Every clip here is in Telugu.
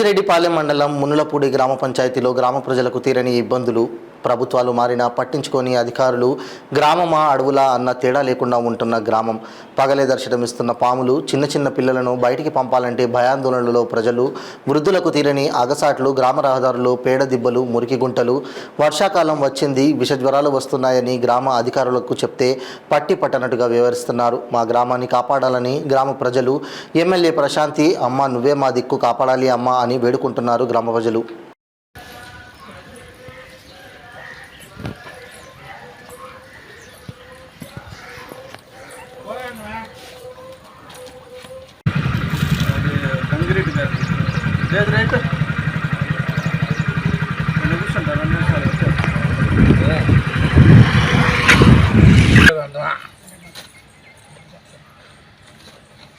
బుచ్చిరెడ్డిపాలెం మండలం మునులపూడి గ్రామ పంచాయతీలో గ్రామ ప్రజలకు తీరని ఇబ్బందులు. ప్రభుత్వాలు మారినా పట్టించుకొని అధికారులు గ్రామమా అడవులా అన్న తేడా లేకుండా ఉంటున్న గ్రామం. పగలే దర్శనమిస్తున్న పాములు, చిన్న చిన్న పిల్లలను బయటికి పంపాలంటే భయాందోళనలో ప్రజలు. వృద్ధులకు తీరని అగసాట్లు, గ్రామ రహదారులు, పేడ దిబ్బలు, మురికి గుంటలు. వర్షాకాలం వచ్చింది, విష జ్వరాలు వస్తున్నాయని గ్రామ అధికారులకు చెప్తే పట్టి పట్టనట్టుగా వ్యవహరిస్తున్నారు. మా గ్రామాన్ని కాపాడాలని గ్రామ ప్రజలు ఎమ్మెల్యే ప్రశాంతి అమ్మ నువ్వే మా దిక్కు కాపాడాలి అమ్మ అని వేడుకుంటున్నారు గ్రామ ప్రజలు.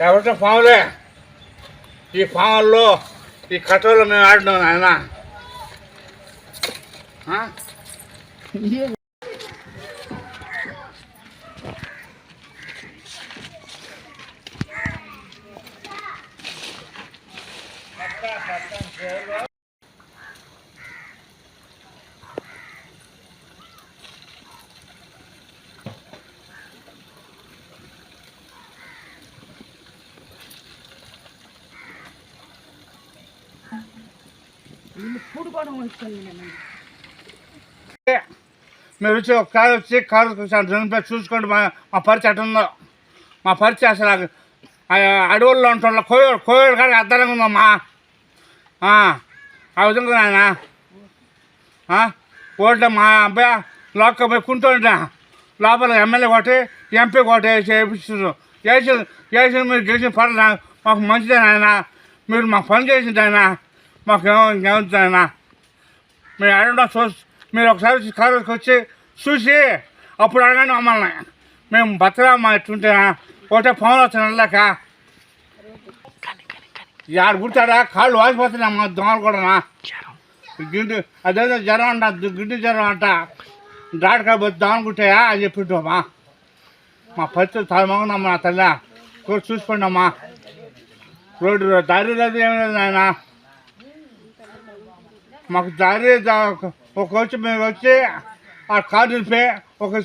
కాబట్టి పాములే ఈ పాముల్లో ఈ కట్టలో మేము ఆడినాం ఆయన మీరు వచ్చి ఒక కారు వచ్చి కారు చూసుకోండి. మా పరిచయం ఎట్టుందో మా పరిచయం అసలు అడవుల్లో ఉంటుండ కోవిడ్ కాడికి అర్థంగా ఉందమ్మా. ఆ విధంగా నాయన ఓట్లే మా అబ్బాయి లోక పోయి కుంటుంటా లోపల ఎమ్మెల్యే ఒకటి ఎంపీ ఒకటి వేపిస్తున్నారు. వేసి మీరు గెలిచిన పనులు మాకు మంచిదే నాయన. మీరు మాకు పని చేసింది ఆయన మాకేమో ఇంకేముంది ఆయన. మీరు అడగడం మీరు ఒకసారి కారుకి వచ్చి చూసి అప్పుడు అడగండి మమ్మల్ని. మేము బతరా మా ఎట్టుంటే ఒకటే ఫోన్లో వచ్చిన వెళ్ళాక ఆడ కుడతాడా కాళ్ళు వాసిపోతున్నాయి మా దోమలు కూడా. గిండి అదేదో జ్వరం అంట, గిండి జ్వరం అంట, డాక్టర్ పోతే దోమలు కుట్టాయా అని చెప్పింటామా. మా పరిస్థితి తలమగుందమ్మా నా తల్లి చూసుకోండి అమ్మా. రోడ్డు దారి లేదు ఏమి లేదు ఆయన. మాకు దారి ఒక వచ్చి మేము వచ్చి ఆ కారు నిలిపి ఒక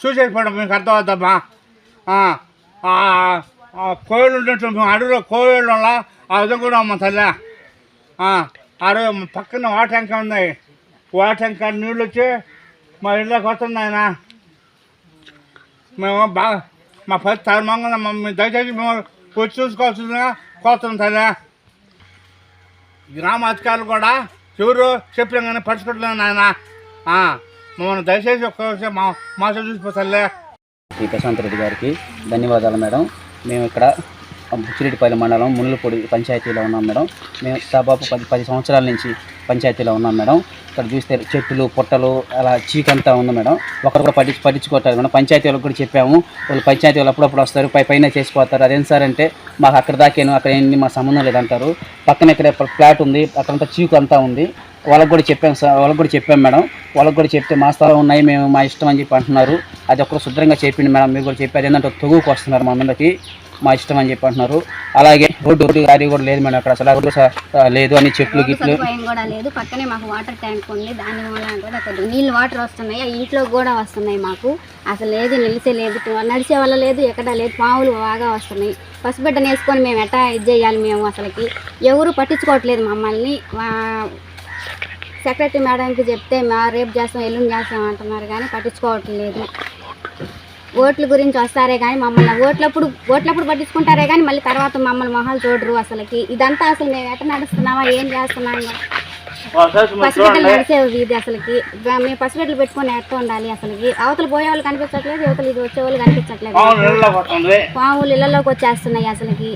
సూసైడ్ పడ్డాం. మీకు అర్థం అవుతామా. కోవిడ్ ఉన్నట్టు మేము అడవిలో కోవిడ్ వల్ల ఆ విధంగా కూడా అమ్మ తల్లి. అడవి పక్కన వాటర్ ట్యాంకర్ ఉన్నాయి. వాటర్ ట్యాంకర్ నీళ్ళు వచ్చి మా ఇళ్ళకి వస్తుంది ఆయన. మేము బాగా మా పది తరమంగా మేము దయచేసి మేము వచ్చి చూసుకోవాల్సిందిగా కోరుతున్నాం తల్లి. గ్రామ అధికారులు కూడా ఎవరు చెప్పినా కానీ పడుచుకోవట్లేదు నాయన. మమ్మల్ని దయచేసి ఒక్కసారి మా చూసిపోతాలే. శ్రీ ప్రశాంత్ రెడ్డి గారికి ధన్యవాదాలు మేడం. మేము ఇక్కడ బుచ్చిరెడ్డిపాలెం మండలం మునులపూడి పంచాయతీలో ఉన్నాం మేడం. మేము దాదాపు 10 సంవత్సరాల నుంచి పంచాయతీలో ఉన్నాం మేడం. ఇక్కడ చూస్తే చెట్లు పొట్టలు అలా చీకంతా ఉంది మేడం. ఒకరు కూడా పట్టించుకోవట్లేదు మేడం. పంచాయతీ వాళ్ళకి కూడా చెప్పాము. వాళ్ళు పంచాయతీ వాళ్ళు అప్పుడప్పుడు వస్తారు, పైన చేసిపోతారు. అదేం సార్ అంటే మాకు అక్కడ దాకాను అక్కడ ఏంటి మా సంబంధం లేదంటారు. పక్కన ఇక్కడ ఫ్లాట్ ఉంది, అక్కడంతా చీకు అంతా ఉంది. వాళ్ళకి కూడా చెప్పాం సార్, వాళ్ళకి కూడా చెప్పాం మేడం. వాళ్ళకి కూడా చెప్తే మా స్థలం ఉన్నాయి, మేము మా ఇష్టం అని చెప్పి అంటున్నారు. అది ఒక్కరు శుభ్రంగా చెప్పింది మేడం. మీరు కూడా చెప్పారు ఏంటంటే తొగుకు వస్తున్నారు మా మీదకి, మా ఇష్టం అని చెప్పి అంటున్నారు. అలాగే రోడ్డు గారి కూడా లేదు మేడం. అక్కడ అసలు రోడ్డు లేదు అని చెట్లు గిట్లు కూడా లేదు. పక్కనే మాకు వాటర్ ట్యాంక్ ఉంది. దాని వల్ల కూడా అక్కడ నీళ్ళు వాటర్ వస్తున్నాయి, ఇంట్లో కూడా వస్తున్నాయి. మాకు అసలు లేదు, నిలిచే లేదు, నడిచే వల్ల లేదు, ఎక్కడ లేదు. పాములు బాగా వస్తున్నాయి. పసిబిడ్డను వేసుకొని మేము ఎట్టా ఇది చేయాలి. మేము అసలుకి ఎవరు పట్టించుకోవట్లేదు మమ్మల్ని. సెక్రటరీ మేడంకి చెప్తే రేపు చేస్తాం ఎల్లుండి చేస్తాం అంటున్నారు కానీ పట్టించుకోవట్లేదు. ఓట్ల గురించి వస్తారే కానీ మమ్మల్ని ఓట్లప్పుడు పట్టించుకుంటారే కానీ మళ్ళీ తర్వాత మమ్మల్ని మొహాలు చూడరు. అసలుకి ఇదంతా అసలు మేము ఎట్ట నడుస్తున్నామా, ఏం చేస్తున్నాం. పసిబిడ్డలు నడిచే ఇది అసలుకి మేము పసిబిడ్డలు పెట్టుకొని ఎట్ట ఉండాలి. అసలుకి అవతల పోయే వాళ్ళు కనిపించట్లేదు, యువతలు ఇది వచ్చే వాళ్ళు కనిపించట్లేదు. పాములు ఇళ్లలోకి వచ్చేస్తున్నాయి. అసలుకి